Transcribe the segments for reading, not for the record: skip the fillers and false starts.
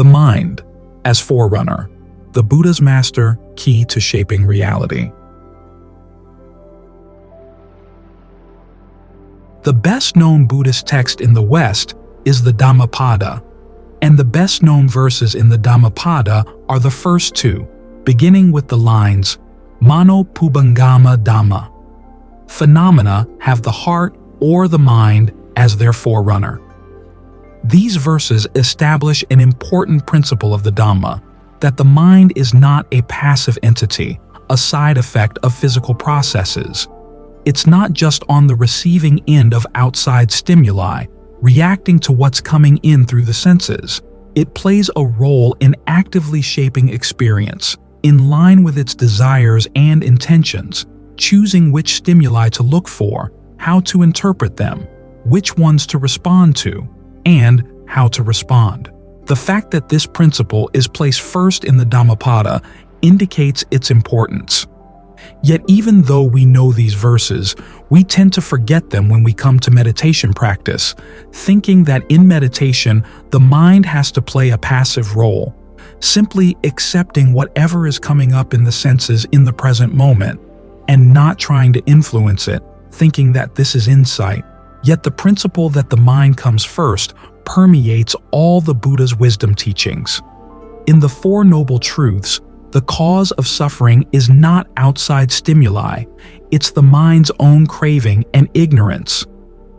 mind as Forerunner, the Buddha's master key to shaping reality. The best-known Buddhist text in the West is the Dhammapada, and the best-known verses in the Dhammapada are the first two, beginning with the lines, Mano Pubangama Dhamma. Phenomena have the heart or the mind as their forerunner. These verses establish an important principle of the Dhamma, that the mind is not a passive entity, a side effect of physical processes. It's not just on the receiving end of outside stimuli, reacting to what's coming in through the senses. It plays a role in actively shaping experience, in line with its desires and intentions, choosing which stimuli to look for, how to interpret them, which ones to respond to, and how to respond. The fact that this principle is placed first in the Dhammapada indicates its importance. Yet even though we know these verses, we tend to forget them when we come to meditation practice, thinking that in meditation, the mind has to play a passive role, simply accepting whatever is coming up in the senses in the present moment, and not trying to influence it, thinking that this is insight. Yet the principle that the mind comes first permeates all the Buddha's wisdom teachings. In the Four Noble Truths, the cause of suffering is not outside stimuli, it's the mind's own craving and ignorance.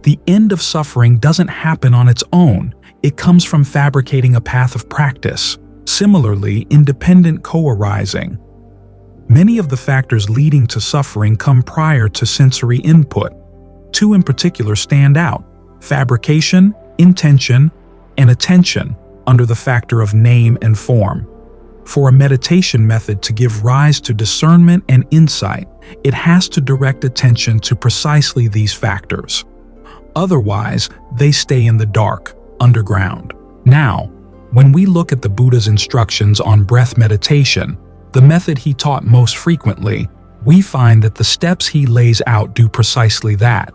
The end of suffering doesn't happen on its own, it comes from fabricating a path of practice. Similarly, independent co-arising. Many of the factors leading to suffering come prior to sensory input. Two in particular stand out: fabrication, intention, and attention under the factor of name and form. For a meditation method to give rise to discernment and insight, it has to direct attention to precisely these factors. Otherwise, they stay in the dark, underground. Now, when we look at the Buddha's instructions on breath meditation, the method he taught most frequently, we find that the steps he lays out do precisely that.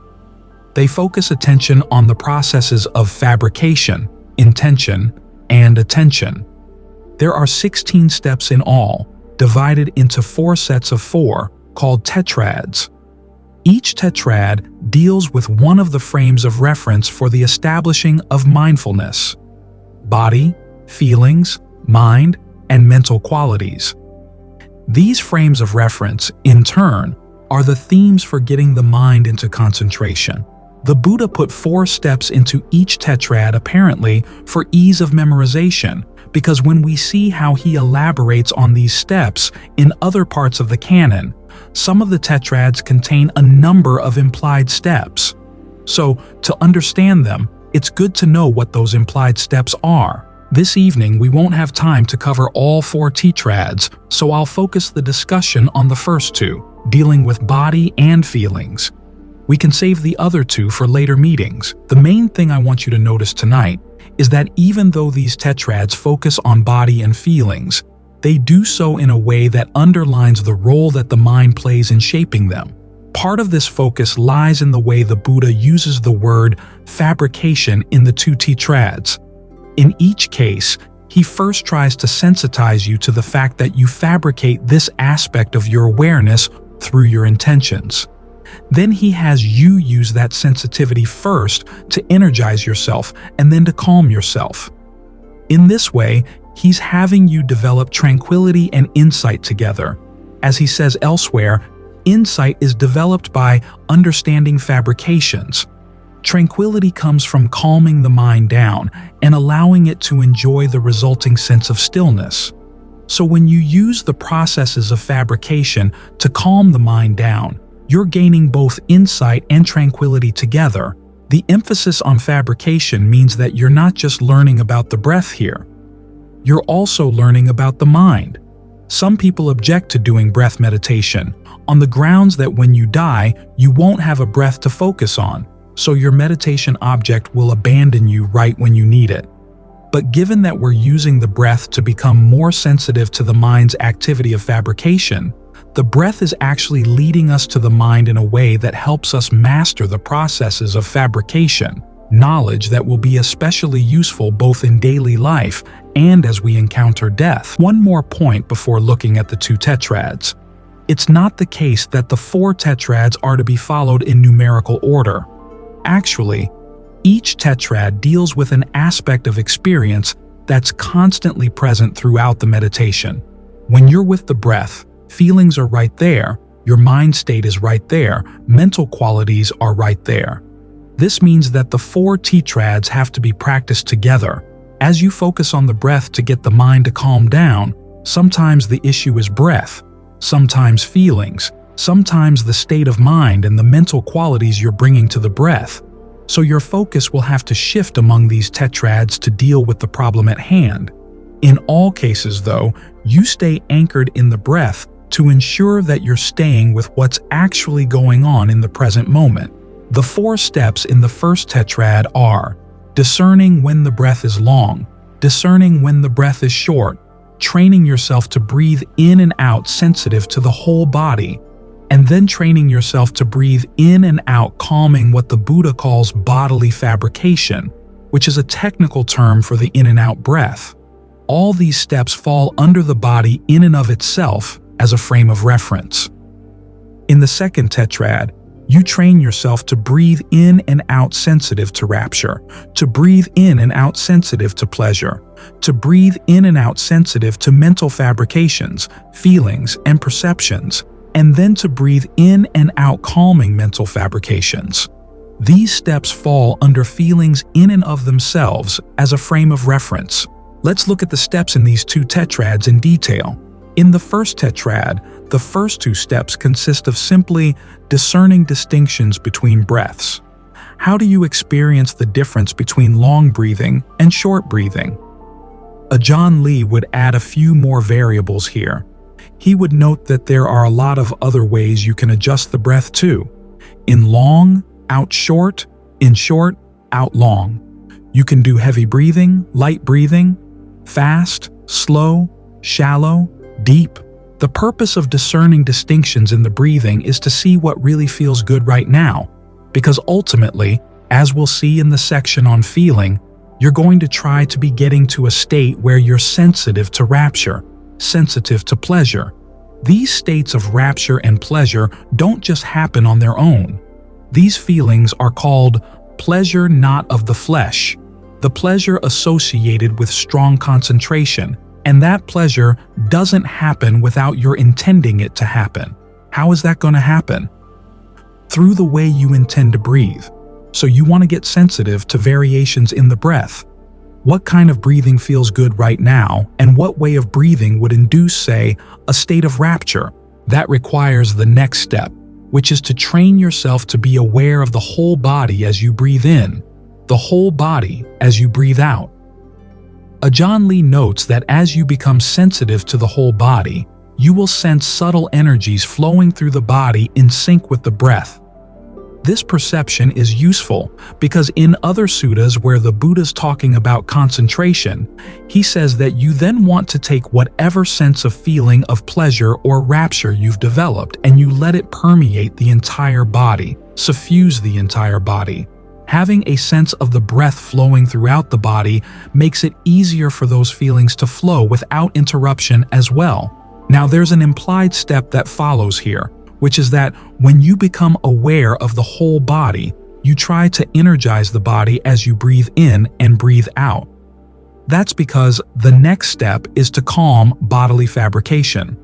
They focus attention on the processes of fabrication, intention, and attention. There are 16 steps in all, divided into 4 sets of 4, called tetrads. Each tetrad deals with one of the frames of reference for the establishing of mindfulness: body, feelings, mind, and mental qualities. These frames of reference, in turn, are the themes for getting the mind into concentration. The Buddha put 4 steps into each tetrad apparently for ease of memorization, because when we see how he elaborates on these steps in other parts of the canon, some of the tetrads contain a number of implied steps. So, to understand them, it's good to know what those implied steps are. This evening, we won't have time to cover all 4 tetrads, so I'll focus the discussion on the first 2, dealing with body and feelings. We can save the other 2 for later meetings. The main thing I want you to notice tonight is that even though these tetrads focus on body and feelings, they do so in a way that underlines the role that the mind plays in shaping them. Part of this focus lies in the way the Buddha uses the word fabrication in the 2 tetrads. In each case, he first tries to sensitize you to the fact that you fabricate this aspect of your awareness through your intentions. Then he has you use that sensitivity first to energize yourself and then to calm yourself. In this way, he's having you develop tranquility and insight together. As he says elsewhere, insight is developed by understanding fabrications. Tranquility comes from calming the mind down and allowing it to enjoy the resulting sense of stillness. So when you use the processes of fabrication to calm the mind down, you're gaining both insight and tranquility together. The emphasis on fabrication means that you're not just learning about the breath here. You're also learning about the mind. Some people object to doing breath meditation on the grounds that when you die, you won't have a breath to focus on, so your meditation object will abandon you right when you need it. But given that we're using the breath to become more sensitive to the mind's activity of fabrication, the breath is actually leading us to the mind in a way that helps us master the processes of fabrication, knowledge that will be especially useful both in daily life and as we encounter death. One more point before looking at the 2 tetrads. It's not the case that the 4 tetrads are to be followed in numerical order. Actually, each tetrad deals with an aspect of experience that's constantly present throughout the meditation. When you're with the breath, feelings are right there, your mind state is right there, mental qualities are right there. This means that the 4 tetrads have to be practiced together. As you focus on the breath to get the mind to calm down, sometimes the issue is breath, sometimes feelings, sometimes the state of mind and the mental qualities you're bringing to the breath. So your focus will have to shift among these tetrads to deal with the problem at hand. In all cases, though, you stay anchored in the breath to ensure that you're staying with what's actually going on in the present moment. The 4 steps in the first tetrad are discerning when the breath is long, discerning when the breath is short, training yourself to breathe in and out sensitive to the whole body, and then training yourself to breathe in and out calming, what the Buddha calls bodily fabrication, which is a technical term for the in and out breath. All these steps fall under the body in and of itself as a frame of reference. In the second tetrad, you train yourself to breathe in and out sensitive to rapture, to breathe in and out sensitive to pleasure, to breathe in and out sensitive to mental fabrications, feelings, and perceptions, and then to breathe in and out calming mental fabrications. These steps fall under feelings in and of themselves as a frame of reference. Let's look at the steps in these 2 tetrads in detail. In the first tetrad, the first 2 steps consist of simply discerning distinctions between breaths. How do you experience the difference between long breathing and short breathing? Ajahn Lee would add a few more variables here. He would note that there are a lot of other ways you can adjust the breath too. In long, out short, in short, out long. You can do heavy breathing, light breathing, fast, slow, shallow, deep. The purpose of discerning distinctions in the breathing is to see what really feels good right now, because ultimately, as we'll see in the section on feeling, you're going to try to be getting to a state where you're sensitive to rapture, sensitive to pleasure. These states of rapture and pleasure don't just happen on their own. These feelings are called pleasure not of the flesh, the pleasure associated with strong concentration, and that pleasure doesn't happen without your intending it to happen. How is that going to happen? Through the way you intend to breathe. So you want to get sensitive to variations in the breath. What kind of breathing feels good right now, and what way of breathing would induce, say, a state of rapture? That requires the next step, which is to train yourself to be aware of the whole body as you breathe in, the whole body as you breathe out. Ajahn Lee notes that as you become sensitive to the whole body, you will sense subtle energies flowing through the body in sync with the breath. This perception is useful because in other suttas where the Buddha's talking about concentration, he says that you then want to take whatever sense of feeling of pleasure or rapture you've developed and you let it permeate the entire body, suffuse the entire body. Having a sense of the breath flowing throughout the body makes it easier for those feelings to flow without interruption as well. Now there's an implied step that follows here, which is that when you become aware of the whole body, you try to energize the body as you breathe in and breathe out. That's because the next step is to calm bodily fabrication.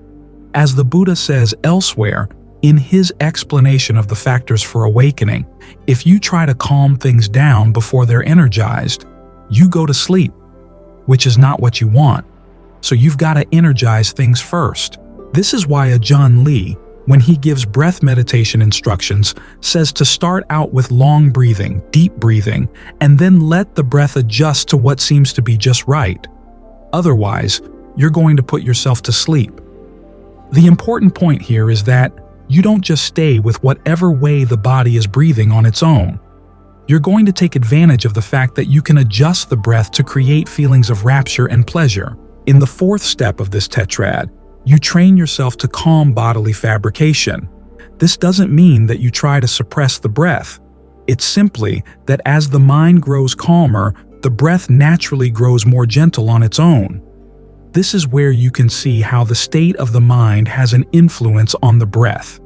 As the Buddha says elsewhere, in his explanation of the factors for awakening, if you try to calm things down before they're energized, you go to sleep, which is not what you want. So you've got to energize things first. This is why Ajahn Lee, when he gives breath meditation instructions, says to start out with long breathing, deep breathing, and then let the breath adjust to what seems to be just right. Otherwise, you're going to put yourself to sleep. The important point here is that you don't just stay with whatever way the body is breathing on its own. You're going to take advantage of the fact that you can adjust the breath to create feelings of rapture and pleasure. In the fourth step of this tetrad, you train yourself to calm bodily fabrication. This doesn't mean that you try to suppress the breath. It's simply that as the mind grows calmer, the breath naturally grows more gentle on its own. This is where you can see how the state of the mind has an influence on the breath.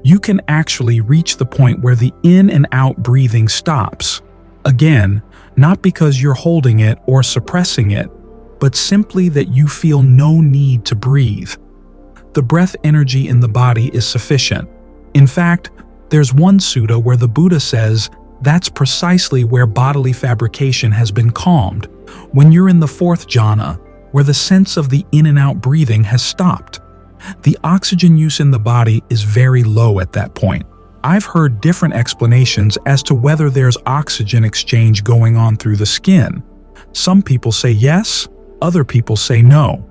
You can actually reach the point where the in and out breathing stops. Again, not because you're holding it or suppressing it, but simply that you feel no need to breathe. The breath energy in the body is sufficient. In fact, there's one sutta where the Buddha says that's precisely where bodily fabrication has been calmed, when you're in the fourth jhana, where the sense of the in and out breathing has stopped. The oxygen use in the body is very low at that point. I've heard different explanations as to whether there's oxygen exchange going on through the skin. Some people say yes, other people say no.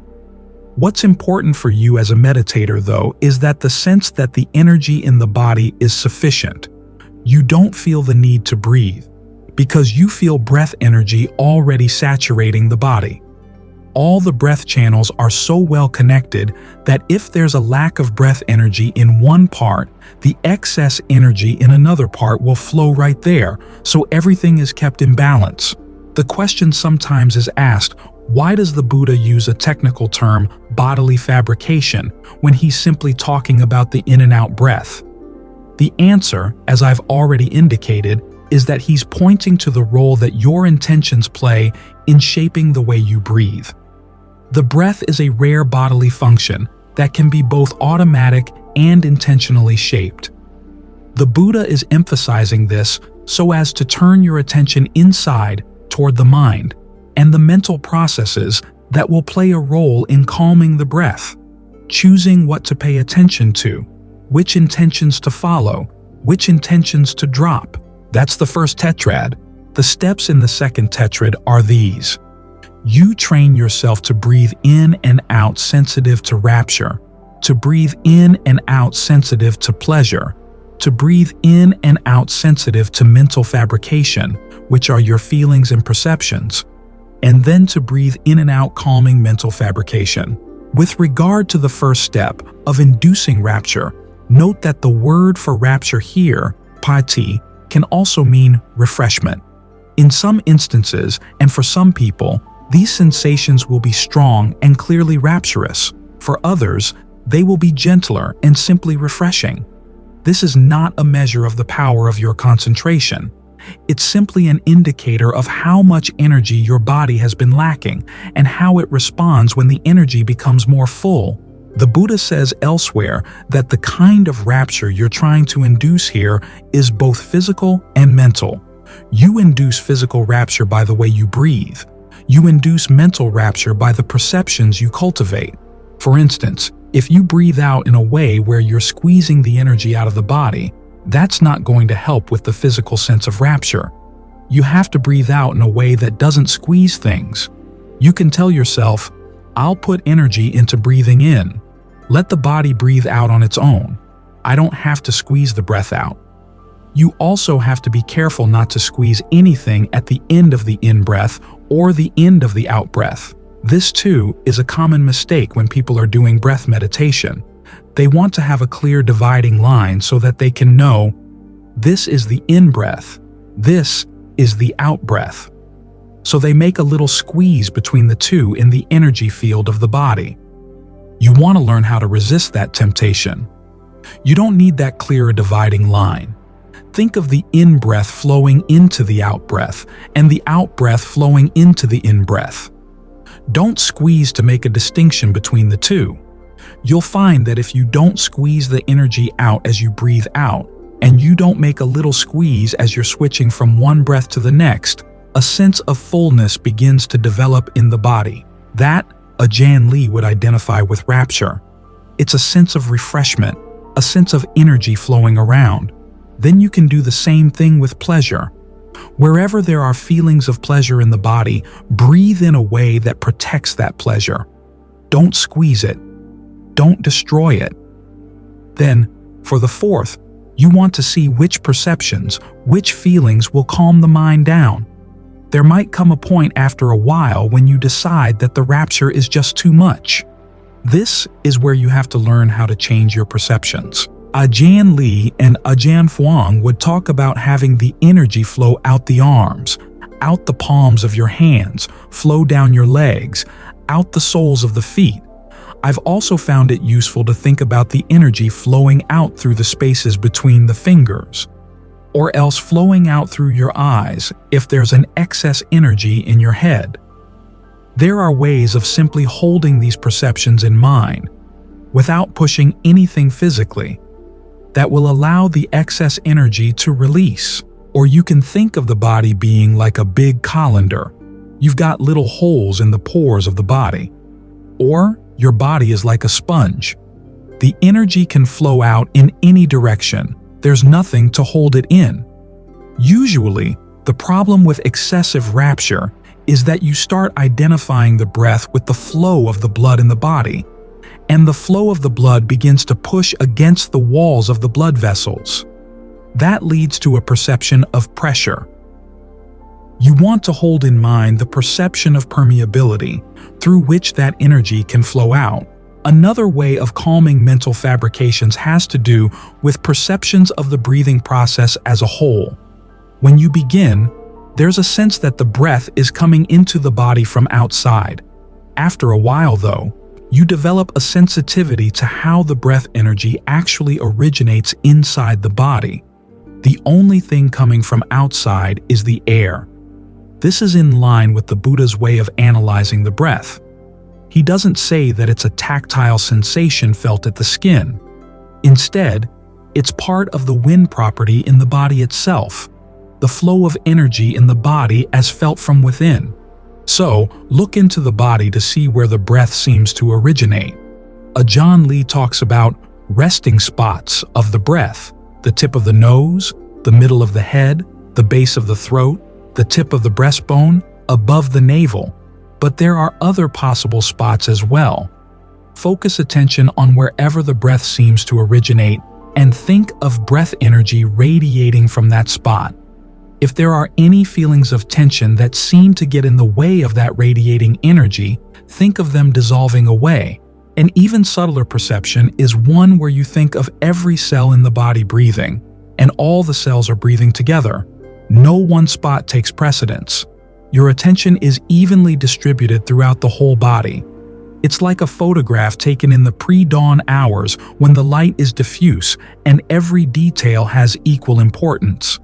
What's important for you as a meditator, though, is that the sense that the energy in the body is sufficient. You don't feel the need to breathe, because you feel breath energy already saturating the body. All the breath channels are so well connected that if there's a lack of breath energy in one part, the excess energy in another part will flow right there, so everything is kept in balance. The question sometimes is asked, why does the Buddha use a technical term, bodily fabrication, when he's simply talking about the in and out breath? The answer, as I've already indicated, is that he's pointing to the role that your intentions play in shaping the way you breathe. The breath is a rare bodily function that can be both automatic and intentionally shaped. The Buddha is emphasizing this so as to turn your attention inside toward the mind and the mental processes that will play a role in calming the breath, choosing what to pay attention to, which intentions to follow, which intentions to drop. That's the first tetrad. The steps in the second tetrad are these. You train yourself to breathe in and out sensitive to rapture, to breathe in and out sensitive to pleasure, to breathe in and out sensitive to mental fabrication, which are your feelings and perceptions, and then to breathe in and out calming mental fabrication. With regard to the first step of inducing rapture, note that the word for rapture here, pati, can also mean refreshment. In some instances, and for some people, these sensations will be strong and clearly rapturous. For others, they will be gentler and simply refreshing. This is not a measure of the power of your concentration. It's simply an indicator of how much energy your body has been lacking and how it responds when the energy becomes more full. The Buddha says elsewhere that the kind of rapture you're trying to induce here is both physical and mental. You induce physical rapture by the way you breathe. You induce mental rapture by the perceptions you cultivate. For instance, if you breathe out in a way where you're squeezing the energy out of the body, that's not going to help with the physical sense of rapture. You have to breathe out in a way that doesn't squeeze things. You can tell yourself, I'll put energy into breathing in. Let the body breathe out on its own. I don't have to squeeze the breath out. You also have to be careful not to squeeze anything at the end of the in-breath or the end of the out-breath. This too is a common mistake when people are doing breath meditation. They want to have a clear dividing line so that they can know, this is the in-breath, this is the out-breath. So they make a little squeeze between the two in the energy field of the body. You want to learn how to resist that temptation. You don't need that clear dividing line. Think of the in-breath flowing into the out-breath and the out-breath flowing into the in-breath. Don't squeeze to make a distinction between the two. You'll find that if you don't squeeze the energy out as you breathe out, and you don't make a little squeeze as you're switching from one breath to the next, a sense of fullness begins to develop in the body. That, Ajahn Lee would identify with rapture. It's a sense of refreshment, a sense of energy flowing around. Then you can do the same thing with pleasure. Wherever there are feelings of pleasure in the body, breathe in a way that protects that pleasure. Don't squeeze it. Don't destroy it. Then, for the fourth, you want to see which perceptions, which feelings will calm the mind down. There might come a point after a while when you decide that the rapture is just too much. This is where you have to learn how to change your perceptions. Ajahn Lee and Ajahn Fuang would talk about having the energy flow out the arms, out the palms of your hands, flow down your legs, out the soles of the feet. I've also found it useful to think about the energy flowing out through the spaces between the fingers, or else flowing out through your eyes if there's an excess energy in your head. There are ways of simply holding these perceptions in mind, without pushing anything physically, that will allow the excess energy to release. Or you can think of the body being like a big colander. You've got little holes in the pores of the body. Or your body is like a sponge. The energy can flow out in any direction. There's nothing to hold it in. Usually, the problem with excessive rapture is that you start identifying the breath with the flow of the blood in the body, and the flow of the blood begins to push against the walls of the blood vessels. That leads to a perception of pressure. You want to hold in mind the perception of permeability through which that energy can flow out. Another way of calming mental fabrications has to do with perceptions of the breathing process as a whole. When you begin, there's a sense that the breath is coming into the body from outside. After a while, though, you develop a sensitivity to how the breath energy actually originates inside the body. The only thing coming from outside is the air. This is in line with the Buddha's way of analyzing the breath. He doesn't say that it's a tactile sensation felt at the skin. Instead, it's part of the wind property in the body itself, the flow of energy in the body as felt from within. So, look into the body to see where the breath seems to originate. Ajahn Lee talks about resting spots of the breath: the tip of the nose, the middle of the head, the base of the throat, the tip of the breastbone, above the navel. But there are other possible spots as well. Focus attention on wherever the breath seems to originate and think of breath energy radiating from that spot. If there are any feelings of tension that seem to get in the way of that radiating energy, think of them dissolving away. An even subtler perception is one where you think of every cell in the body breathing, and all the cells are breathing together. No one spot takes precedence. Your attention is evenly distributed throughout the whole body. It's like a photograph taken in the pre-dawn hours when the light is diffuse and every detail has equal importance.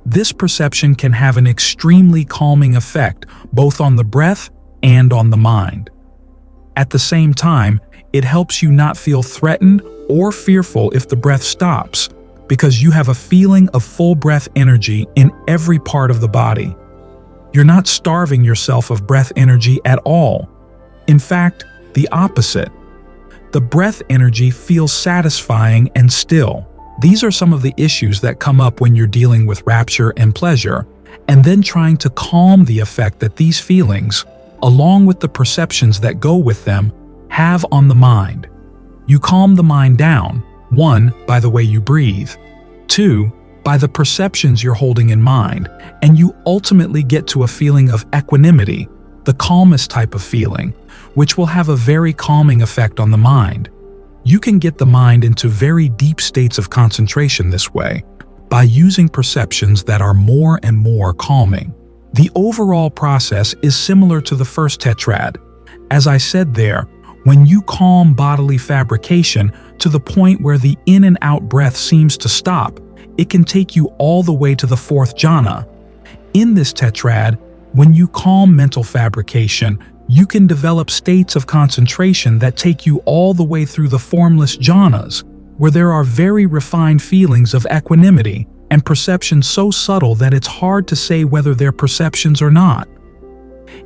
This perception can have an extremely calming effect both on the breath and on the mind. At the same time, it helps you not feel threatened or fearful if the breath stops, because you have a feeling of full breath energy in every part of the body. You're not starving yourself of breath energy at all. In fact, the opposite. The breath energy feels satisfying and still. These are some of the issues that come up when you're dealing with rapture and pleasure, and then trying to calm the effect that these feelings, along with the perceptions that go with them, have on the mind. You calm the mind down, 1, by the way you breathe, 2, by the perceptions you're holding in mind, and you ultimately get to a feeling of equanimity, the calmest type of feeling, which will have a very calming effect on the mind. You can get the mind into very deep states of concentration this way, by using perceptions that are more and more calming. The overall process is similar to the first tetrad. As I said there, when you calm bodily fabrication to the point where the in and out breath seems to stop, it can take you all the way to the 4th jhana. In this tetrad, when you calm mental fabrication, you can develop states of concentration that take you all the way through the formless jhanas, where there are very refined feelings of equanimity and perceptions so subtle that it's hard to say whether they're perceptions or not.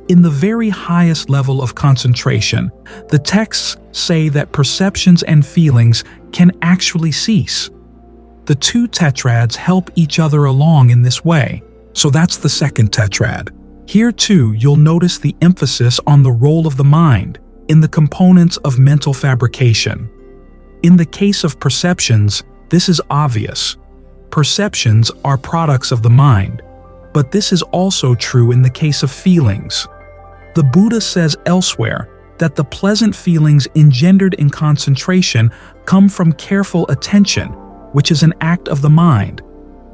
In the very highest level of concentration, the texts say that perceptions and feelings can actually cease. The 2 tetrads help each other along in this way, so that's the 2nd tetrad. Here too, you'll notice the emphasis on the role of the mind in the components of mental fabrication. In the case of perceptions, this is obvious. Perceptions are products of the mind, but this is also true in the case of feelings. The Buddha says elsewhere that the pleasant feelings engendered in concentration come from careful attention, which is an act of the mind.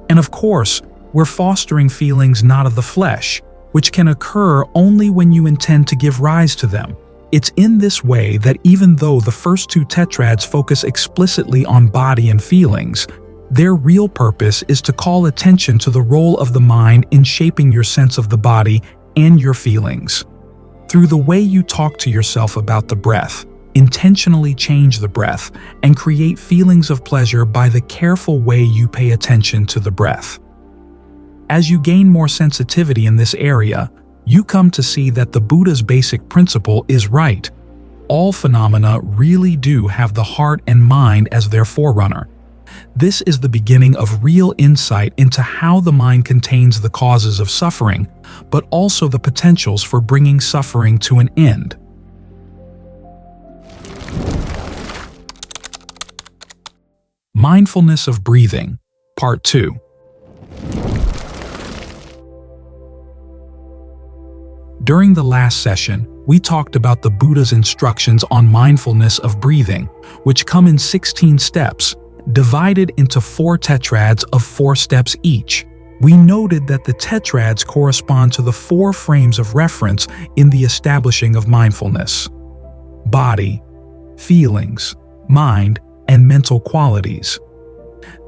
And of course, we're fostering feelings not of the flesh, which can occur only when you intend to give rise to them. It's in this way that even though the first two tetrads focus explicitly on body and feelings, their real purpose is to call attention to the role of the mind in shaping your sense of the body and your feelings. Through the way you talk to yourself about the breath, intentionally change the breath, and create feelings of pleasure by the careful way you pay attention to the breath. As you gain more sensitivity in this area, you come to see that the Buddha's basic principle is right. All phenomena really do have the heart and mind as their forerunner. This is the beginning of real insight into how the mind contains the causes of suffering, but also the potentials for bringing suffering to an end. Mindfulness of Breathing, Part 2. During the last session, we talked about the Buddha's instructions on mindfulness of breathing, which come in 16 steps, divided into 4 tetrads of 4 steps each. We noted that the tetrads correspond to the 4 frames of reference in the establishing of mindfulness: body, feelings, mind, and mental qualities.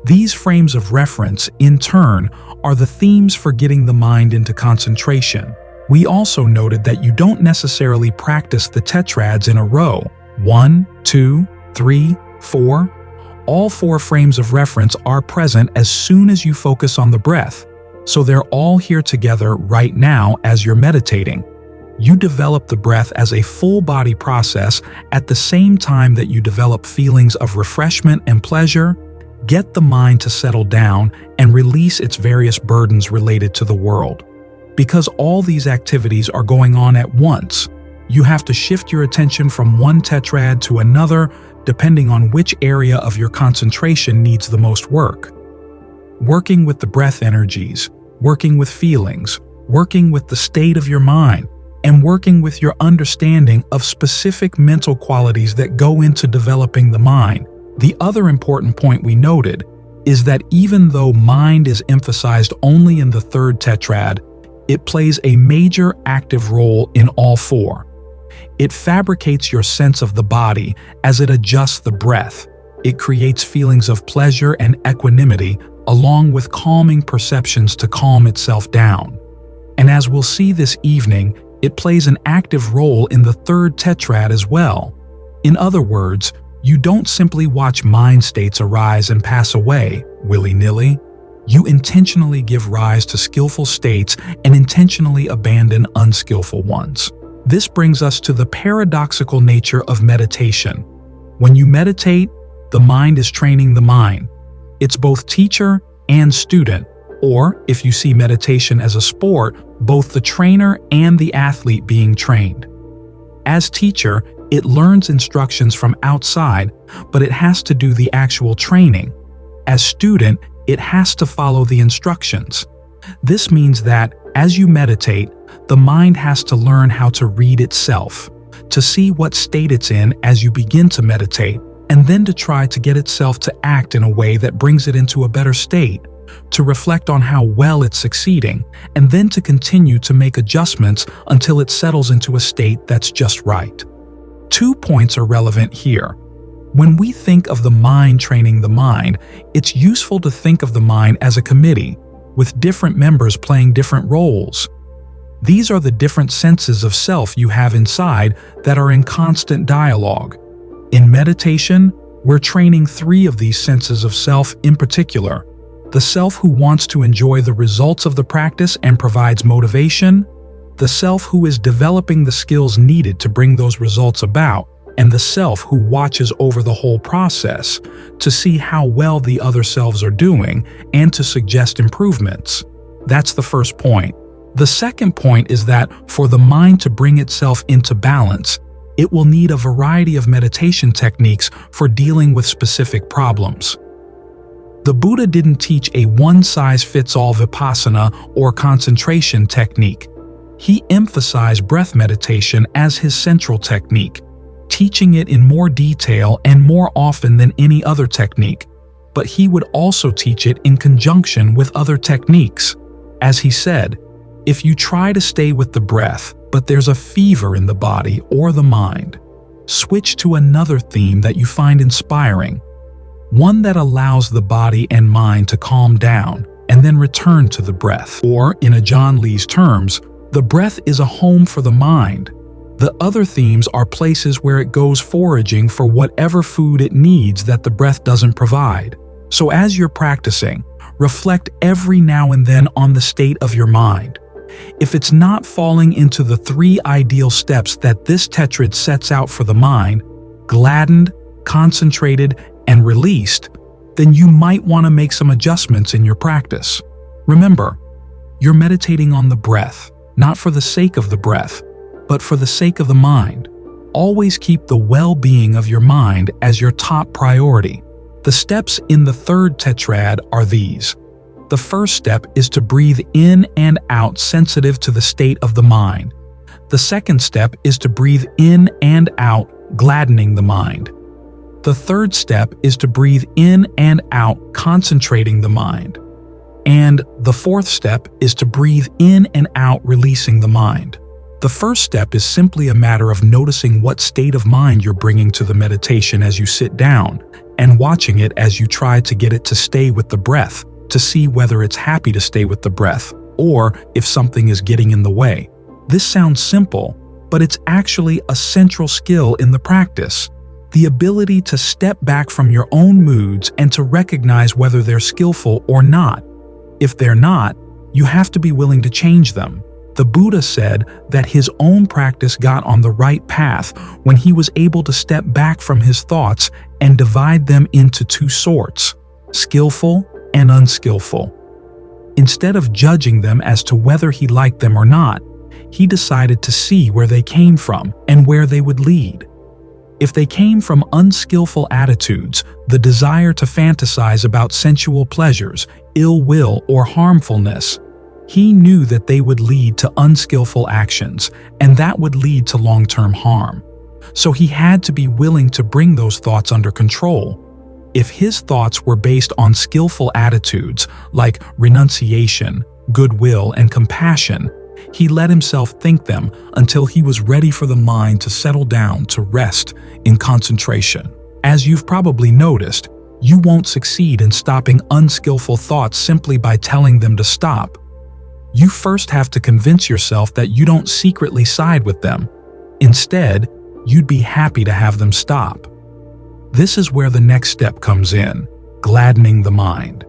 These frames of reference, in turn, are the themes for getting the mind into concentration. We also noted that you don't necessarily practice the tetrads in a row: 1, 2, 3, 4. All 4 frames of reference are present as soon as you focus on the breath, so they're all here together right now as you're meditating. You develop the breath as a full-body process at the same time that you develop feelings of refreshment and pleasure, get the mind to settle down, and release its various burdens related to the world. Because all these activities are going on at once, you have to shift your attention from one tetrad to another depending on which area of your concentration needs the most work. Working with the breath energies, working with feelings, working with the state of your mind, and working with your understanding of specific mental qualities that go into developing the mind. The other important point we noted is that even though mind is emphasized only in the 3rd tetrad, it plays a major active role in all 4. It fabricates your sense of the body as it adjusts the breath. It creates feelings of pleasure and equanimity, along with calming perceptions to calm itself down. And as we'll see this evening, it plays an active role in the 3rd tetrad as well. In other words, you don't simply watch mind states arise and pass away, willy-nilly. You intentionally give rise to skillful states and intentionally abandon unskillful ones. This brings us to the paradoxical nature of meditation. When you meditate, the mind is training the mind. It's both teacher and student, or, if you see meditation as a sport, both the trainer and the athlete being trained. As teacher, it learns instructions from outside, but it has to do the actual training. As student, it has to follow the instructions. This means that, as you meditate, the mind has to learn how to read itself, to see what state it's in as you begin to meditate, and then to try to get itself to act in a way that brings it into a better state, to reflect on how well it's succeeding, and then to continue to make adjustments until it settles into a state that's just right. 2 points are relevant here. When we think of the mind training the mind, it's useful to think of the mind as a committee, with different members playing different roles. These are the different senses of self you have inside that are in constant dialogue. In meditation, we're training 3 of these senses of self in particular: the self who wants to enjoy the results of the practice and provides motivation, the self who is developing the skills needed to bring those results about, and the self who watches over the whole process to see how well the other selves are doing and to suggest improvements. That's the first point. The second point is that for the mind to bring itself into balance, it will need a variety of meditation techniques for dealing with specific problems. The Buddha didn't teach a one-size-fits-all vipassana or concentration technique. He emphasized breath meditation as his central technique, teaching it in more detail and more often than any other technique. But he would also teach it in conjunction with other techniques. As he said, if you try to stay with the breath, but there's a fever in the body or the mind, switch to another theme that you find inspiring, one that allows the body and mind to calm down and then return to the breath. Or, in a John Lee's terms, the breath is a home for the mind. The other themes are places where it goes foraging for whatever food it needs that the breath doesn't provide. So as you're practicing, reflect every now and then on the state of your mind. If it's not falling into the 3 ideal steps that this tetrad sets out for the mind, gladdened, concentrated, and released, then you might want to make some adjustments in your practice. Remember, you're meditating on the breath, not for the sake of the breath, but for the sake of the mind. Always keep the well-being of your mind as your top priority. The steps in the 3rd tetrad are these. The first step is to breathe in and out sensitive to the state of the mind. The second step is to breathe in and out, gladdening the mind. The third step is to breathe in and out, concentrating the mind. And the fourth step is to breathe in and out, releasing the mind. The first step is simply a matter of noticing what state of mind you're bringing to the meditation as you sit down, and watching it as you try to get it to stay with the breath, to see whether it's happy to stay with the breath, or if something is getting in the way. This sounds simple, but it's actually a central skill in the practice. The ability to step back from your own moods and to recognize whether they're skillful or not. If they're not, you have to be willing to change them. The Buddha said that his own practice got on the right path when he was able to step back from his thoughts and divide them into 2 sorts, skillful and unskillful. Instead of judging them as to whether he liked them or not, he decided to see where they came from and where they would lead. If they came from unskillful attitudes, the desire to fantasize about sensual pleasures, ill will, or harmfulness, he knew that they would lead to unskillful actions, and that would lead to long-term harm. So he had to be willing to bring those thoughts under control. If his thoughts were based on skillful attitudes like renunciation, goodwill, and compassion, he let himself think them until he was ready for the mind to settle down to rest in concentration. As you've probably noticed, you won't succeed in stopping unskillful thoughts simply by telling them to stop. You first have to convince yourself that you don't secretly side with them. Instead, you'd be happy to have them stop. This is where the next step comes in, gladdening the mind.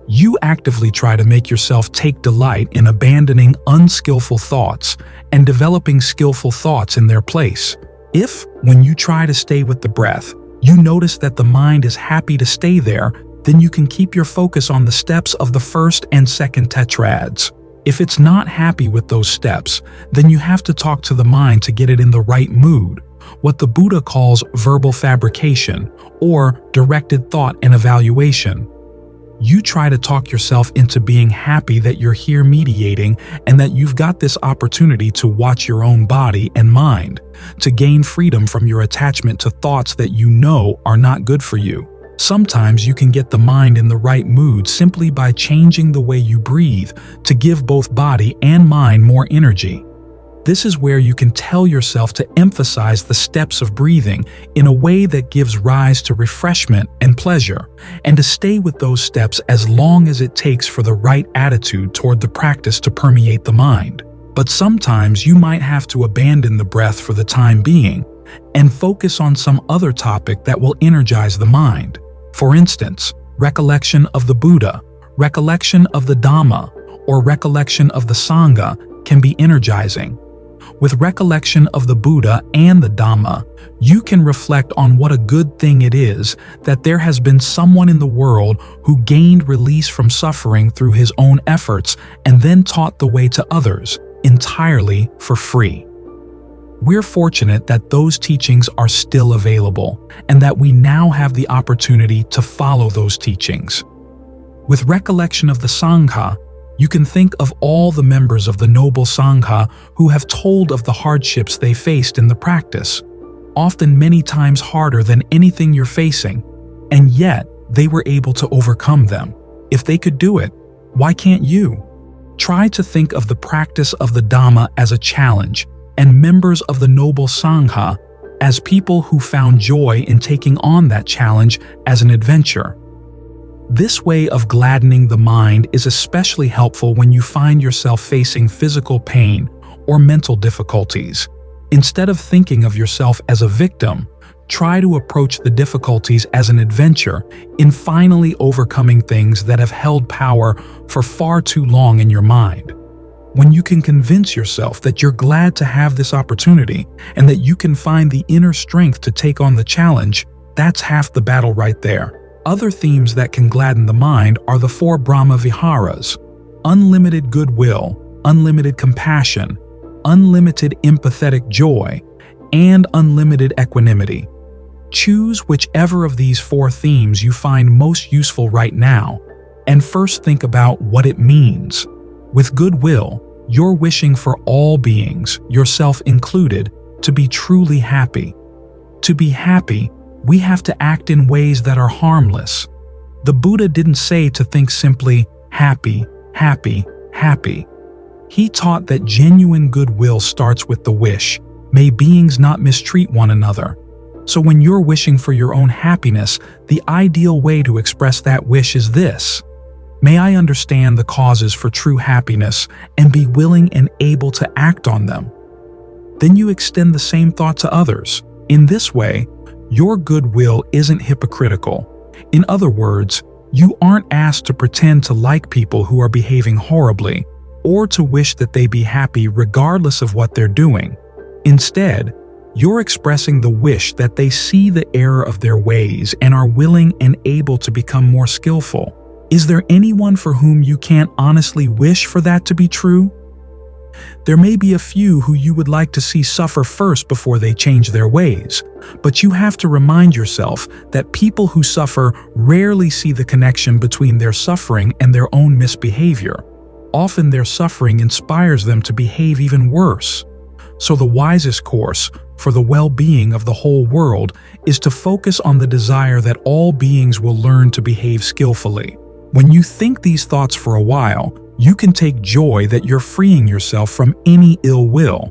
You actively try to make yourself take delight in abandoning unskillful thoughts and developing skillful thoughts in their place. If, when you try to stay with the breath, you notice that the mind is happy to stay there, then you can keep your focus on the steps of the first and second tetrads. If it's not happy with those steps, then you have to talk to the mind to get it in the right mood, what the Buddha calls verbal fabrication, or directed thought and evaluation. You try to talk yourself into being happy that you're here mediating and that you've got this opportunity to watch your own body and mind, to gain freedom from your attachment to thoughts that you know are not good for you. Sometimes you can get the mind in the right mood simply by changing the way you breathe to give both body and mind more energy. This is where you can tell yourself to emphasize the steps of breathing in a way that gives rise to refreshment and pleasure, and to stay with those steps as long as it takes for the right attitude toward the practice to permeate the mind. But sometimes you might have to abandon the breath for the time being and focus on some other topic that will energize the mind. For instance, recollection of the Buddha, recollection of the Dhamma, or recollection of the Sangha can be energizing. With recollection of the Buddha and the Dhamma, you can reflect on what a good thing it is that there has been someone in the world who gained release from suffering through his own efforts and then taught the way to others, entirely for free. We're fortunate that those teachings are still available and that we now have the opportunity to follow those teachings. With recollection of the Sangha, You can think of all the members of the noble Sankhara who have told of the hardships they faced in the practice, often many times harder than anything you're facing, and yet they were able to overcome them. If they could do it, why can't you? Try to think of the practice of the Dhamma as a challenge, and members of the noble Sankhara as people who found joy in taking on that challenge as an adventure. This way of gladdening the mind is especially helpful when you find yourself facing physical pain or mental difficulties. Instead of thinking of yourself as a victim, try to approach the difficulties as an adventure in finally overcoming things that have held power for far too long in your mind. When you can convince yourself that you're glad to have this opportunity and that you can find the inner strength to take on the challenge, that's half the battle right there. Other themes that can gladden the mind are the 4 Brahma Viharas: unlimited goodwill, unlimited compassion, unlimited empathetic joy, and unlimited equanimity. Choose whichever of these 4 themes you find most useful right now, and first think about what it means. With goodwill, you're wishing for all beings, yourself included, to be truly happy. To be happy, we have to act in ways that are harmless. The Buddha didn't say to think simply, happy, happy, happy. He taught that genuine goodwill starts with the wish, may beings not mistreat one another. So when you're wishing for your own happiness, the ideal way to express that wish is this: may I understand the causes for true happiness and be willing and able to act on them. Then you extend the same thought to others. In this way, your goodwill isn't hypocritical. In other words, you aren't asked to pretend to like people who are behaving horribly, or to wish that they be happy regardless of what they're doing. Instead, you're expressing the wish that they see the error of their ways and are willing and able to become more skillful. Is there anyone for whom you can't honestly wish for that to be true? There may be a few who you would like to see suffer first before they change their ways, but you have to remind yourself that people who suffer rarely see the connection between their suffering and their own misbehavior. Often their suffering inspires them to behave even worse. So the wisest course for the well-being of the whole world is to focus on the desire that all beings will learn to behave skillfully. When you think these thoughts for a while, you can take joy that you're freeing yourself from any ill will.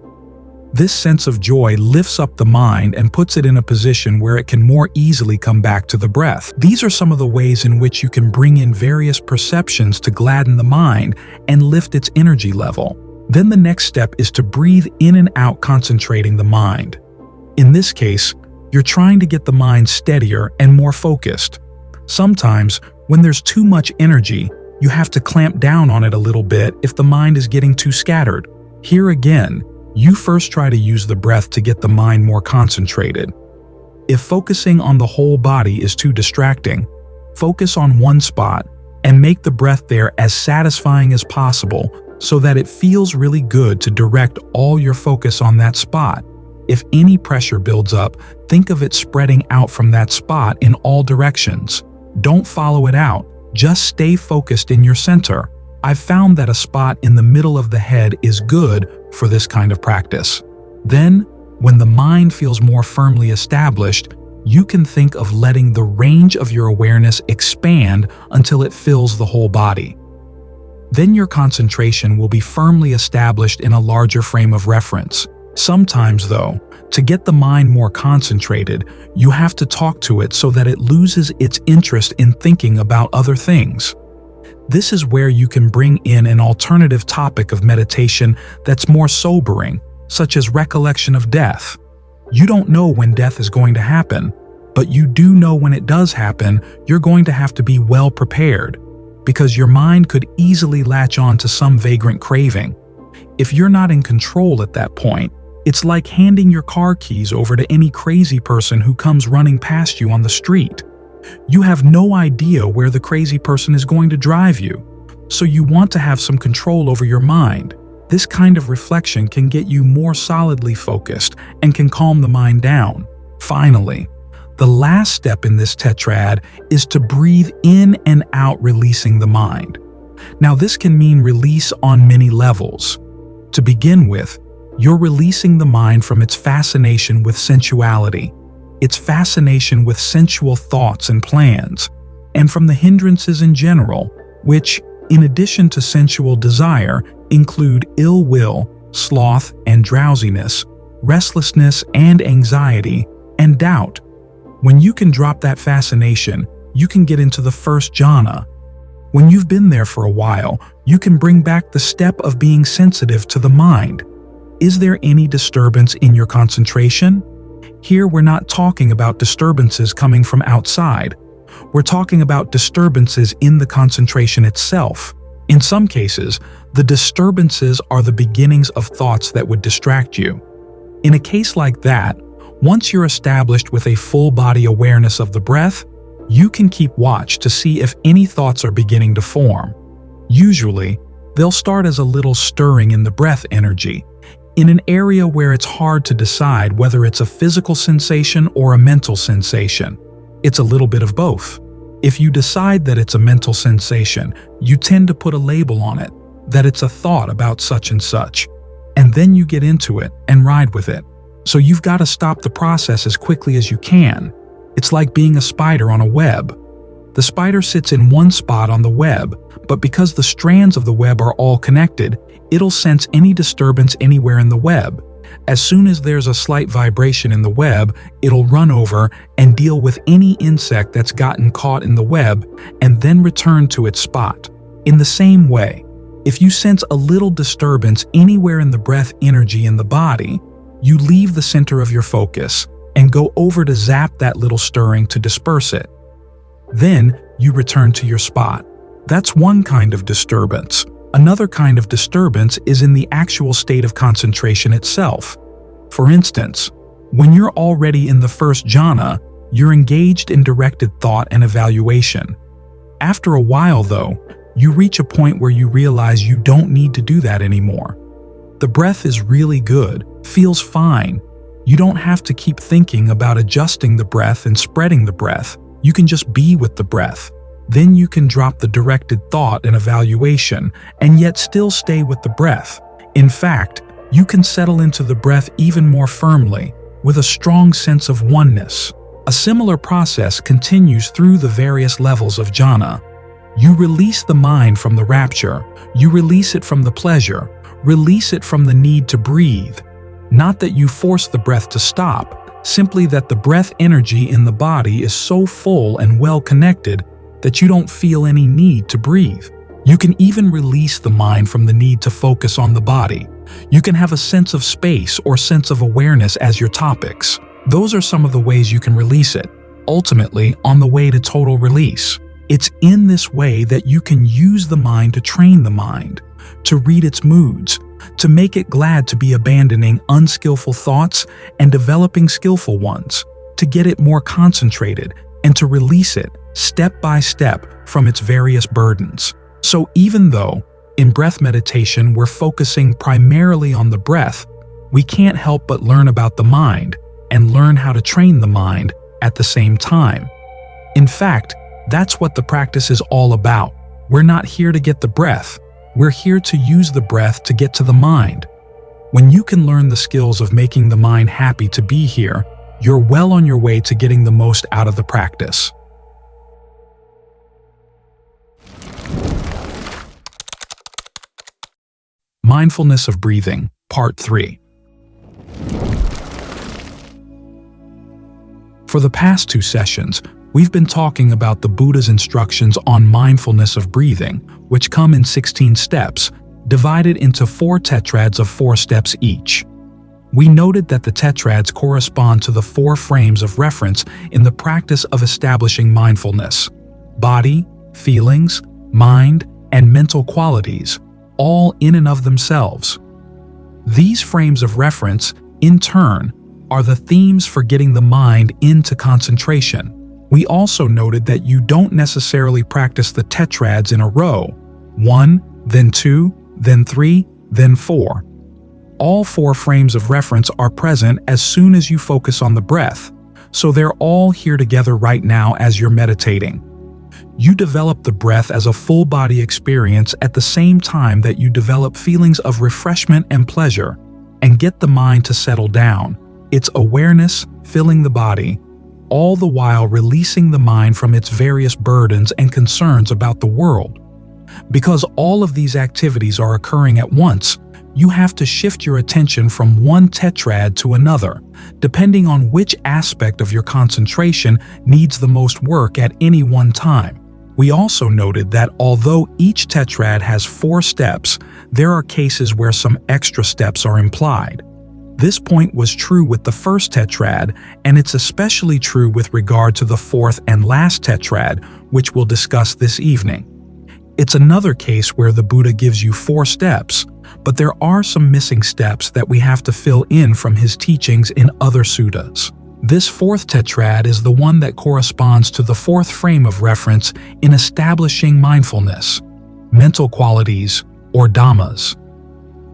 This sense of joy lifts up the mind and puts it in a position where it can more easily come back to the breath. These are some of the ways in which you can bring in various perceptions to gladden the mind and lift its energy level. Then the next step is to breathe in and out, concentrating the mind. In this case, you're trying to get the mind steadier and more focused. Sometimes, when there's too much energy, you have to clamp down on it a little bit if the mind is getting too scattered. Here again, you first try to use the breath to get the mind more concentrated. If focusing on the whole body is too distracting, focus on one spot and make the breath there as satisfying as possible so that it feels really good to direct all your focus on that spot. If any pressure builds up, think of it spreading out from that spot in all directions. Don't follow it out. Just stay focused in your center. I've found that a spot in the middle of the head is good for this kind of practice. Then, when the mind feels more firmly established, you can think of letting the range of your awareness expand until it fills the whole body. Then your concentration will be firmly established in a larger frame of reference. Sometimes, though, to get the mind more concentrated, you have to talk to it so that it loses its interest in thinking about other things. This is where you can bring in an alternative topic of meditation that's more sobering, such as recollection of death. You don't know when death is going to happen, but you do know when it does happen, you're going to have to be well prepared, because your mind could easily latch on to some vagrant craving. If you're not in control at that point, it's like handing your car keys over to any crazy person who comes running past you on the street. You have no idea where the crazy person is going to drive you, so you want to have some control over your mind. This kind of reflection can get you more solidly focused and can calm the mind down. Finally, the last step in this tetrad is to breathe in and out, releasing the mind. Now, this can mean release on many levels. To begin with, you're releasing the mind from its fascination with sensuality, its fascination with sensual thoughts and plans, and from the hindrances in general, which, in addition to sensual desire, include ill will, sloth and drowsiness, restlessness and anxiety, and doubt. When you can drop that fascination, you can get into the first jhana. When you've been there for a while, you can bring back the step of being sensitive to the mind. Is there any disturbance in your concentration? Here we're not talking about disturbances coming from outside. We're talking about disturbances in the concentration itself. In some cases, the disturbances are the beginnings of thoughts that would distract you. In a case like that, once you're established with a full body awareness of the breath, you can keep watch to see if any thoughts are beginning to form. Usually, they'll start as a little stirring in the breath energy, in an area where it's hard to decide whether it's a physical sensation or a mental sensation. It's a little bit of both. If you decide that it's a mental sensation, you tend to put a label on it, that it's a thought about such and such, and then you get into it and ride with it. So you've got to stop the process as quickly as you can. It's like being a spider on a web. The spider sits in one spot on the web, but because the strands of the web are all connected, it'll sense any disturbance anywhere in the web. As soon as there's a slight vibration in the web, it'll run over and deal with any insect that's gotten caught in the web and then return to its spot. In the same way, if you sense a little disturbance anywhere in the breath energy in the body, you leave the center of your focus and go over to zap that little stirring to disperse it. Then you return to your spot. That's one kind of disturbance. Another kind of disturbance is in the actual state of concentration itself. For instance, when you're already in the first jhana, you're engaged in directed thought and evaluation. After a while, though, you reach a point where you realize you don't need to do that anymore. The breath is really good, feels fine. You don't have to keep thinking about adjusting the breath and spreading the breath. You can just be with the breath. Then you can drop the directed thought and evaluation and yet still stay with the breath. In fact, you can settle into the breath even more firmly, with a strong sense of oneness. A similar process continues through the various levels of jhana. You release the mind from the rapture, you release it from the pleasure, release it from the need to breathe. Not that you force the breath to stop, simply that the breath energy in the body is so full and well connected that you don't feel any need to breathe. You can even release the mind from the need to focus on the body. You can have a sense of space or sense of awareness as your topics. Those are some of the ways you can release it, ultimately on the way to total release. It's in this way that you can use the mind to train the mind, to read its moods, to make it glad to be abandoning unskillful thoughts and developing skillful ones, to get it more concentrated, and to release it step by step from its various burdens. So even though in breath meditation we're focusing primarily on the breath, we can't help but learn about the mind and learn how to train the mind at the same time. In fact, that's what the practice is all about. We're not here to get the breath. We're here to use the breath to get to the mind. When you can learn the skills of making the mind happy to be here, you're well on your way to getting the most out of the practice. Mindfulness of Breathing, Part 3. For the past 2 sessions, we've been talking about the Buddha's instructions on mindfulness of breathing, which come in 16 steps, divided into 4 tetrads of 4 steps each. We noted that the tetrads correspond to the 4 frames of reference in the practice of establishing mindfulness: body, feelings, mind, and mental qualities, all in and of themselves. These frames of reference, in turn, are the themes for getting the mind into concentration. We also noted that you don't necessarily practice the tetrads in a row: 1, then 2, then 3, then 4. All 4 frames of reference are present as soon as you focus on the breath, so they're all here together right now as you're meditating. You develop the breath as a full-body experience at the same time that you develop feelings of refreshment and pleasure, and get the mind to settle down. It's awareness filling the body, all the while releasing the mind from its various burdens and concerns about the world. Because all of these activities are occurring at once, you have to shift your attention from one tetrad to another, depending on which aspect of your concentration needs the most work at any one time. We also noted that although each tetrad has 4 steps, there are cases where some extra steps are implied. This point was true with the first tetrad, and it's especially true with regard to the 4th and last tetrad, which we'll discuss this evening. It's another case where the Buddha gives you 4 steps, but there are some missing steps that we have to fill in from his teachings in other suttas. This 4th tetrad is the one that corresponds to the 4th frame of reference in establishing mindfulness, mental qualities, or dhammas.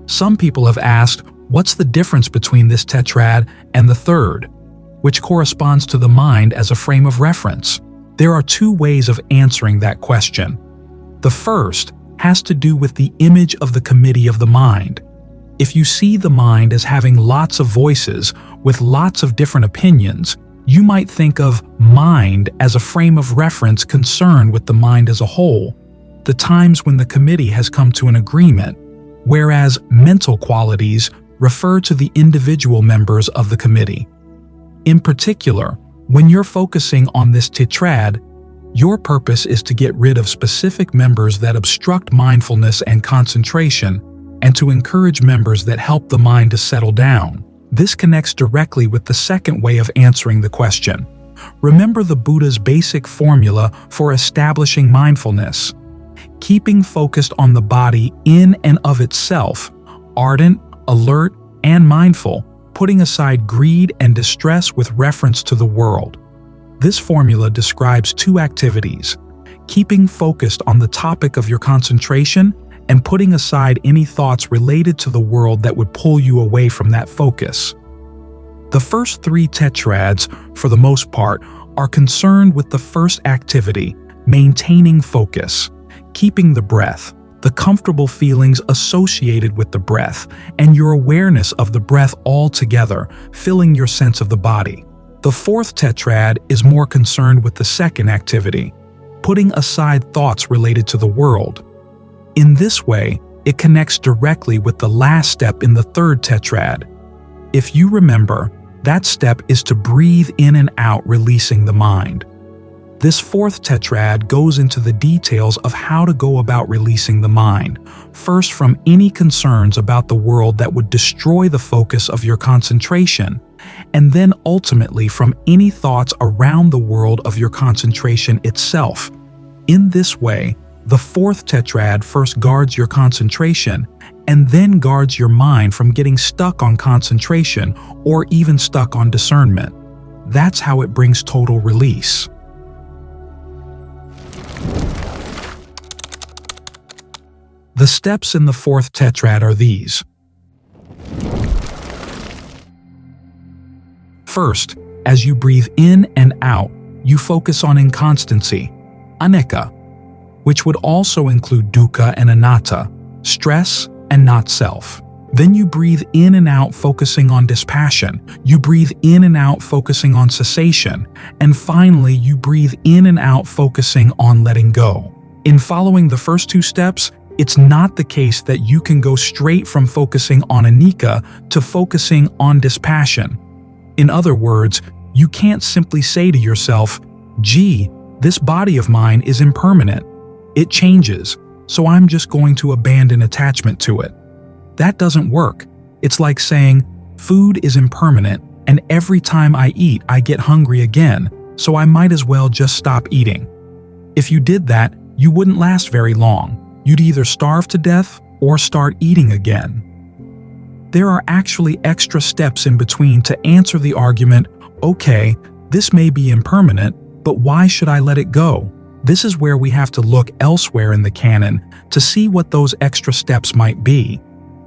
Some people have asked, what's the difference between this tetrad and the 3rd, which corresponds to the mind as a frame of reference? There are 2 ways of answering that question. The first has to do with the image of the committee of the mind. If you see the mind as having lots of voices with lots of different opinions, you might think of mind as a frame of reference concerned with the mind as a whole, the times when the committee has come to an agreement, whereas mental qualities refer to the individual members of the committee. In particular, when you're focusing on this tetrad, your purpose is to get rid of specific members that obstruct mindfulness and concentration, and to encourage members that help the mind to settle down. This connects directly with the second way of answering the question. Remember the Buddha's basic formula for establishing mindfulness. Keeping focused on the body in and of itself, ardent, alert, and mindful, putting aside greed and distress with reference to the world. This formula describes 2 activities: keeping focused on the topic of your concentration and putting aside any thoughts related to the world that would pull you away from that focus. The first 3 tetrads, for the most part, are concerned with the first activity, maintaining focus, keeping the breath, the comfortable feelings associated with the breath, and your awareness of the breath altogether, filling your sense of the body. The 4th tetrad is more concerned with the second activity, putting aside thoughts related to the world. In this way, it connects directly with the last step in the 3rd tetrad. If you remember, that step is to breathe in and out, releasing the mind. This 4th tetrad goes into the details of how to go about releasing the mind, first from any concerns about the world that would destroy the focus of your concentration, and then ultimately from any thoughts around the world of your concentration itself. In this way, the 4th tetrad first guards your concentration and then guards your mind from getting stuck on concentration or even stuck on discernment. That's how it brings total release. The steps in the 4th tetrad are these. First, as you breathe in and out, you focus on inconstancy, anicca, which would also include dukkha and anatta, stress and not self. Then you breathe in and out focusing on dispassion. You breathe in and out focusing on cessation. And finally, you breathe in and out focusing on letting go. In following the first 2 steps, it's not the case that you can go straight from focusing on anicca to focusing on dispassion. In other words, you can't simply say to yourself, gee, this body of mine is impermanent. It changes, so I'm just going to abandon attachment to it. That doesn't work. It's like saying, food is impermanent, and every time I eat, I get hungry again, so I might as well just stop eating. If you did that, you wouldn't last very long. You'd either starve to death or start eating again. There are actually extra steps in between to answer the argument, okay, this may be impermanent, but why should I let it go? This is where we have to look elsewhere in the canon to see what those extra steps might be.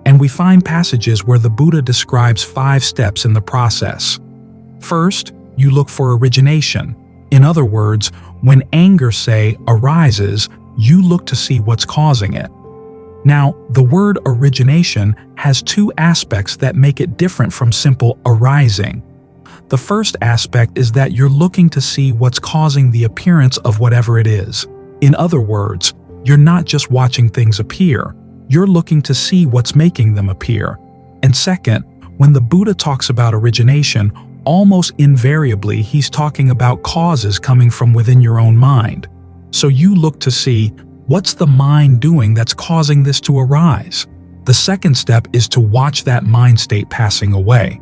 And we find passages where the Buddha describes 5 steps in the process. First, you look for origination. In other words, when anger, say, arises, you look to see what's causing it. Now, the word origination has two aspects that make it different from simple arising. The first aspect is that you're looking to see what's causing the appearance of whatever it is. In other words, you're not just watching things appear, you're looking to see what's making them appear. And second, when the Buddha talks about origination, almost invariably he's talking about causes coming from within your own mind. So you look to see, what's the mind doing that's causing this to arise? The second step is to watch that mind state passing away.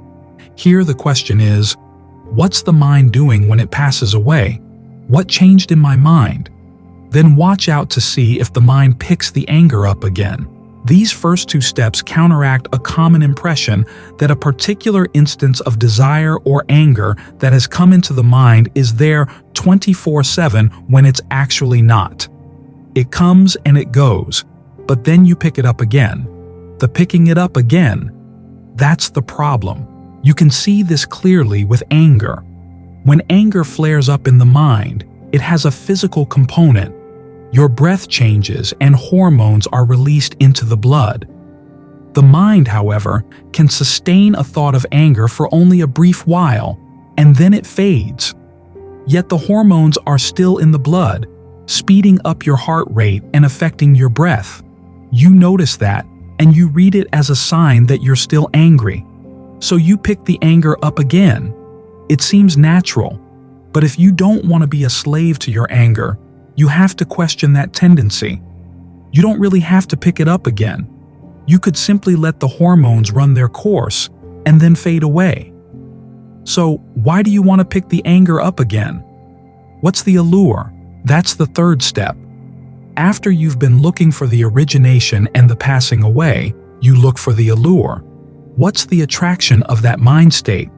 Here the question is, what's the mind doing when it passes away? What changed in my mind? Then watch out to see if the mind picks the anger up again. These first two steps counteract a common impression that a particular instance of desire or anger that has come into the mind is there 24/7 when it's actually not. It comes and it goes, but then you pick it up again. The picking it up again, that's the problem. You can see this clearly with anger. When anger flares up in the mind, it has a physical component. Your breath changes and hormones are released into the blood. The mind, however, can sustain a thought of anger for only a brief while, and then it fades. Yet the hormones are still in the blood, speeding up your heart rate and affecting your breath. You notice that, and you read it as a sign that you're still angry. So you pick the anger up again. It seems natural, but if you don't want to be a slave to your anger, you have to question that tendency. You don't really have to pick it up again. You could simply let the hormones run their course and then fade away. So why do you want to pick the anger up again? What's the allure? That's the third step. After you've been looking for the origination and the passing away, you look for the allure. What's the attraction of that mind state?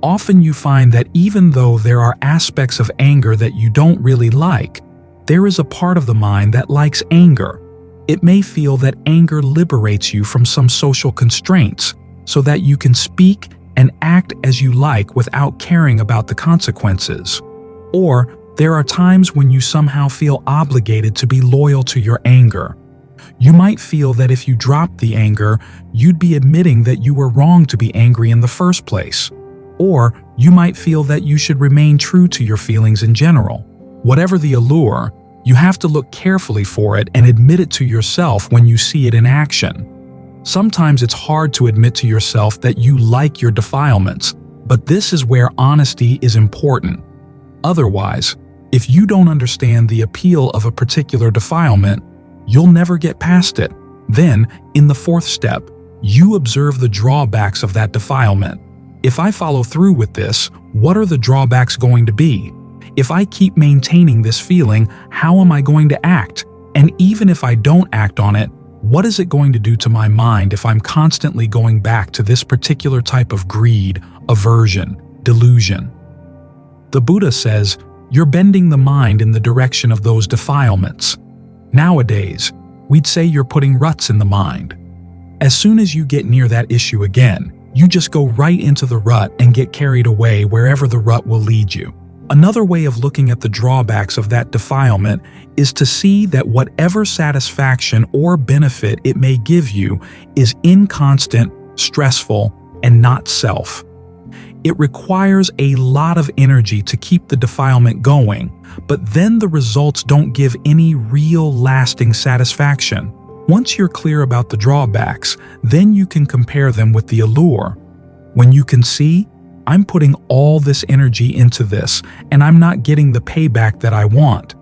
Often you find that even though there are aspects of anger that you don't really like, there is a part of the mind that likes anger. It may feel that anger liberates you from some social constraints so that you can speak and act as you like without caring about the consequences. Or there are times when you somehow feel obligated to be loyal to your anger. You might feel that if you dropped the anger, you'd be admitting that you were wrong to be angry in the first place. Or you might feel that you should remain true to your feelings in general. Whatever the allure, you have to look carefully for it and admit it to yourself when you see it in action. Sometimes it's hard to admit to yourself that you like your defilements, but this is where honesty is important. Otherwise, if you don't understand the appeal of a particular defilement, you'll never get past it. Then, in the fourth step, you observe the drawbacks of that defilement. If I follow through with this, what are the drawbacks going to be? If I keep maintaining this feeling, how am I going to act? And even if I don't act on it, what is it going to do to my mind if I'm constantly going back to this particular type of greed, aversion, delusion? The Buddha says, you're bending the mind in the direction of those defilements. Nowadays, we'd say you're putting ruts in the mind. As soon as you get near that issue again, you just go right into the rut and get carried away wherever the rut will lead you. Another way of looking at the drawbacks of that defilement is to see that whatever satisfaction or benefit it may give you is inconstant, stressful, and not self. It requires a lot of energy to keep the defilement going, but then the results don't give any real lasting satisfaction. Once you're clear about the drawbacks, then you can compare them with the allure. When you can see, I'm putting all this energy into this, and I'm not getting the payback that I want.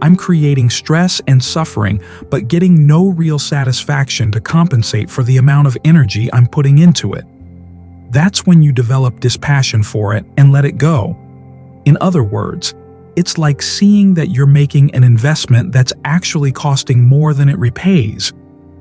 I'm creating stress and suffering, but getting no real satisfaction to compensate for the amount of energy I'm putting into it. That's when you develop dispassion for it and let it go. In other words, it's like seeing that you're making an investment that's actually costing more than it repays.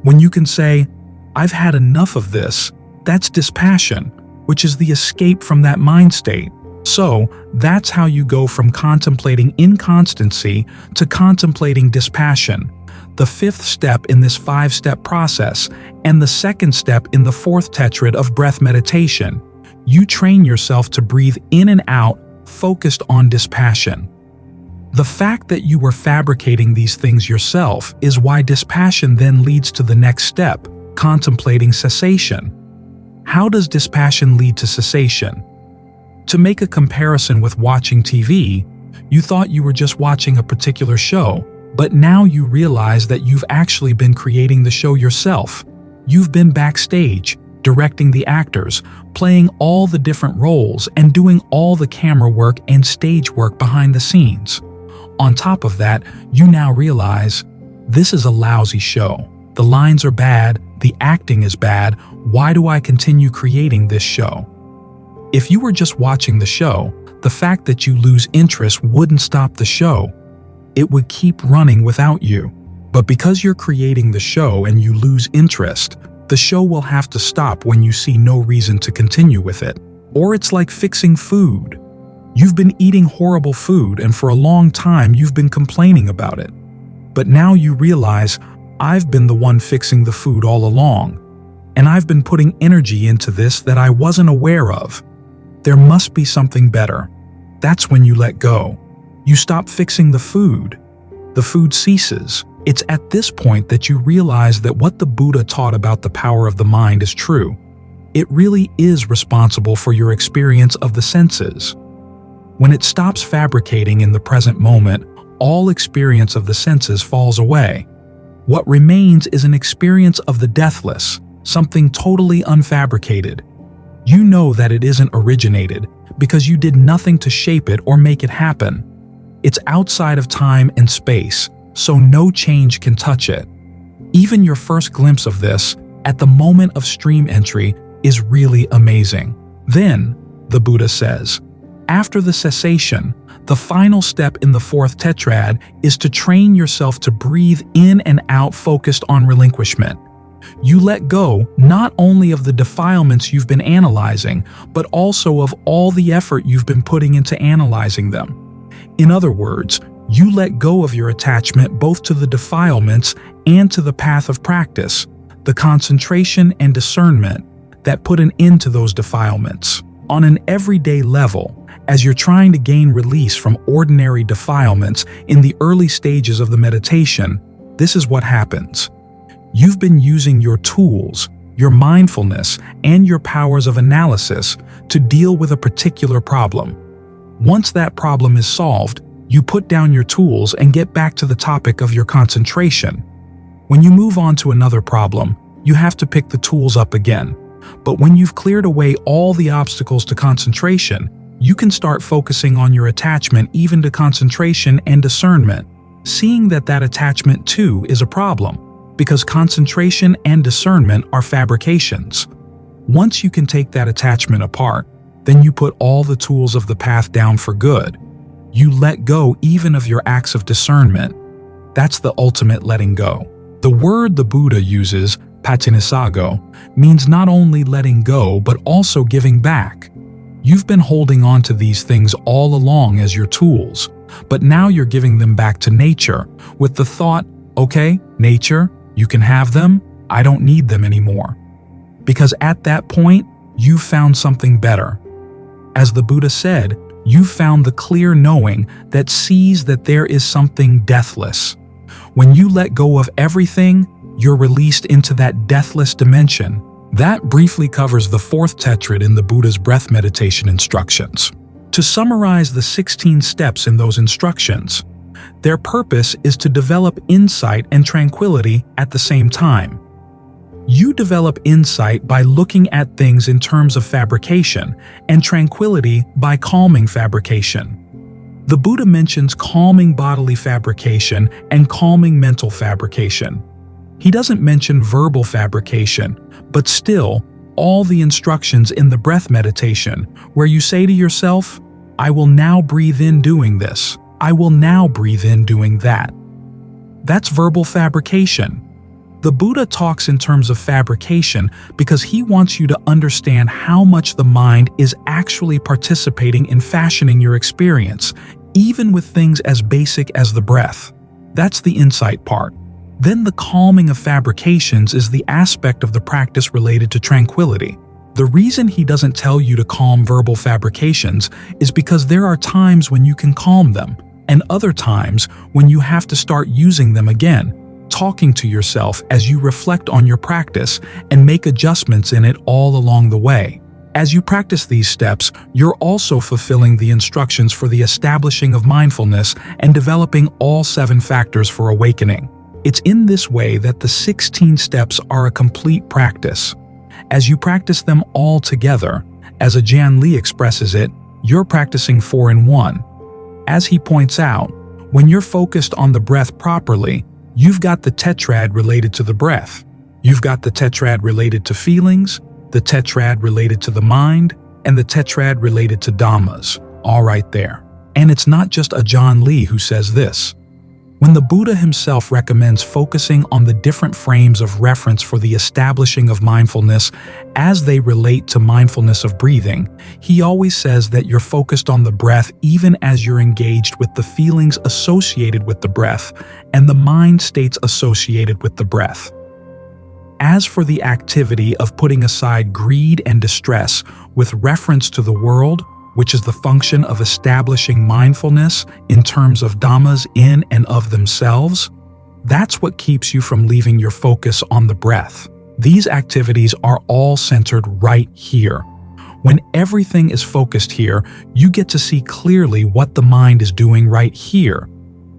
When you can say, I've had enough of this, that's dispassion, which is the escape from that mind state. So, that's how you go from contemplating inconstancy to contemplating dispassion, the fifth step in this five-step process, and the second step in the fourth tetrad of breath meditation. You train yourself to breathe in and out, focused on dispassion. The fact that you were fabricating these things yourself is why dispassion then leads to the next step, contemplating cessation. How does dispassion lead to cessation? To make a comparison with watching TV, you thought you were just watching a particular show, but now you realize that you've actually been creating the show yourself. You've been backstage, directing the actors, playing all the different roles, and doing all the camera work and stage work behind the scenes. On top of that, you now realize, this is a lousy show. The lines are bad, the acting is bad, why do I continue creating this show? If you were just watching the show, the fact that you lose interest wouldn't stop the show. It would keep running without you. But because you're creating the show and you lose interest, the show will have to stop when you see no reason to continue with it. Or it's like fixing food. You've been eating horrible food and for a long time you've been complaining about it. But now you realize, I've been the one fixing the food all along, and I've been putting energy into this that I wasn't aware of. There must be something better. That's when you let go. You stop fixing the food. The food ceases. It's at this point that you realize that what the Buddha taught about the power of the mind is true. It really is responsible for your experience of the senses. When it stops fabricating in the present moment, all experience of the senses falls away. What remains is an experience of the deathless, something totally unfabricated. You know that it isn't originated because you did nothing to shape it or make it happen. It's outside of time and space, so no change can touch it. Even your first glimpse of this, at the moment of stream entry, is really amazing. Then, the Buddha says, after the cessation, the final step in the fourth tetrad is to train yourself to breathe in and out focused on relinquishment. You let go not only of the defilements you've been analyzing, but also of all the effort you've been putting into analyzing them. In other words, you let go of your attachment both to the defilements and to the path of practice, the concentration and discernment that put an end to those defilements. On an everyday level, as you're trying to gain release from ordinary defilements in the early stages of the meditation, this is what happens. You've been using your tools, your mindfulness, and your powers of analysis to deal with a particular problem. Once that problem is solved, you put down your tools and get back to the topic of your concentration. When you move on to another problem, you have to pick the tools up again. But when you've cleared away all the obstacles to concentration, you can start focusing on your attachment even to concentration and discernment, seeing that that attachment too is a problem, because concentration and discernment are fabrications. Once you can take that attachment apart, then you put all the tools of the path down for good. You let go even of your acts of discernment. That's the ultimate letting go. The word the Buddha uses, patinisago, means not only letting go but also giving back. You've been holding on to these things all along as your tools, but now you're giving them back to nature with the thought, okay, nature, you can have them, I don't need them anymore. Because at that point, you've found something better. As the Buddha said, you've found the clear knowing that sees that there is something deathless. When you let go of everything, you're released into that deathless dimension. That briefly covers the fourth tetrad in the Buddha's breath meditation instructions. To summarize the 16 steps in those instructions, their purpose is to develop insight and tranquility at the same time. You develop insight by looking at things in terms of fabrication, and tranquility by calming fabrication. The Buddha mentions calming bodily fabrication and calming mental fabrication. He doesn't mention verbal fabrication, but still, all the instructions in the breath meditation, where you say to yourself, I will now breathe in doing this, I will now breathe in doing that. That's verbal fabrication. The Buddha talks in terms of fabrication because he wants you to understand how much the mind is actually participating in fashioning your experience, even with things as basic as the breath. That's the insight part. Then the calming of fabrications is the aspect of the practice related to tranquility. The reason he doesn't tell you to calm verbal fabrications is because there are times when you can calm them, and other times when you have to start using them again, talking to yourself as you reflect on your practice and make adjustments in it all along the way. As you practice these steps, you're also fulfilling the instructions for the establishing of mindfulness and developing all 7 factors for awakening. It's in this way that the 16 steps are a complete practice. As you practice them all together, as Ajahn Lee expresses it, you're practicing 4 in 1. As he points out, when you're focused on the breath properly, you've got the tetrad related to the breath. You've got the tetrad related to feelings, the tetrad related to the mind, and the tetrad related to dhammas, all right there. And it's not just Ajahn Lee who says this. When the Buddha himself recommends focusing on the different frames of reference for the establishing of mindfulness as they relate to mindfulness of breathing, he always says that you're focused on the breath even as you're engaged with the feelings associated with the breath and the mind states associated with the breath. As for the activity of putting aside greed and distress with reference to the world, which is the function of establishing mindfulness in terms of dhammas in and of themselves, that's what keeps you from leaving your focus on the breath. These activities are all centered right here. When everything is focused here, you get to see clearly what the mind is doing right here.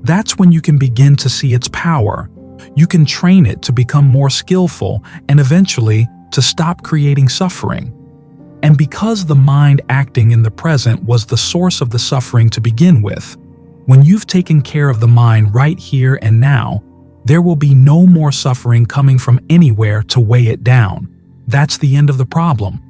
That's when you can begin to see its power. You can train it to become more skillful and eventually to stop creating suffering. And because the mind acting in the present was the source of the suffering to begin with, when you've taken care of the mind right here and now, there will be no more suffering coming from anywhere to weigh it down. That's the end of the problem.